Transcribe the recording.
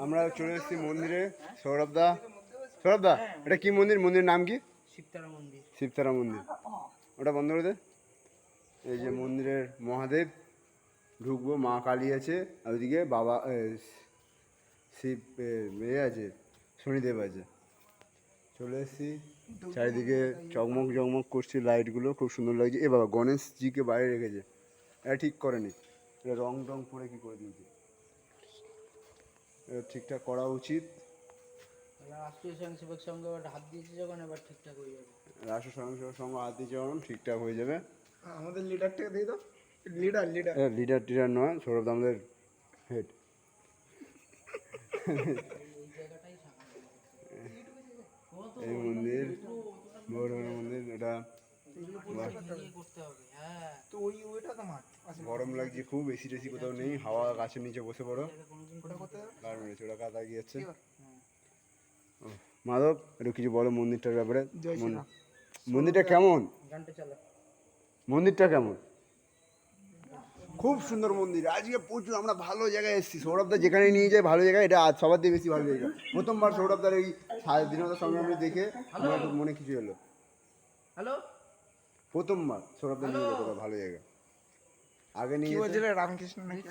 আমরা চলে এসেছি মন্দিরে। সৌরভদা, সৌরভদা, এটা কি মন্দির? মন্দিরের নাম কি? শিবতারা মন্দির। শিবতারা মন্দির। ওটা বন্ধ করে দে। এই যে মন্দিরের মহাদেব, ঢুকবো। মা কালী আছে, আর ওইদিকে বাবা শিব মেয়ে আছে, শনিদেব আছে। চলে এসেছি, চারিদিকে চকমক জকমক করছে লাইটগুলো, খুব সুন্দর লাগছে। এ বাবা, গণেশজিকে বাইরে রেখেছে, এটা ঠিক করেনি। এটা রং টং করে কি করে দিয়েছে, এটা ঠিকঠাক করা উচিত। রাষ্ট্রীয় স্বয়ংসেবক সংঘ হাত দিয়েছে যখন এবার ঠিকঠাক হয়ে যাবে। রাষ্ট্র স্বয়ংসেবক সংঘ হাত দিয়ে যখন ঠিকঠাক হয়ে যাবে। আমাদের লিডারটাকে দিয়ে দাও। লিডার লিডার লিডার টিডার নয়, সৌরভ আমাদের হেড। এই জায়গাটাই এই মন্দির বড় মন্দির, এটা করতে হবে। হ্যাঁ, তো ওইটা তো মাঠ গরম লাগছে খুব, এসি টেসি কোথাও নেই, হাওয়া গাছের নিচে বসে পড়ো। ওটা করতে হবে। কার মেরেছে ওটা, কাদা গিয়েছে। মাধব, একটু কিছু বলো মন্দিরটার ব্যাপারে। জয় শ্রীরাম। মন্দিরটা কেমন? গানটা চালা। মন্দিরটা কেমন? খুব সুন্দর মন্দির। আজকে প্রচুর আমরা ভালো জায়গায় এসেছি। সৌরভদা যেখানে নিয়ে যায় ভালো জায়গায়, এটা আজ সবার দিয়ে বেশি ভালো জায়গা। প্রথমবার সৌরভদার এই স্বাধীনতার সংগ্রামী দেখে আমার একটু মনে কিছু এলো। হ্যালো, প্রথমবার সৌরভদা নিয়ে গেলো ভালো জায়গা। আগে কি নিয়ে বলছিল রামকৃষ্ণ নাকি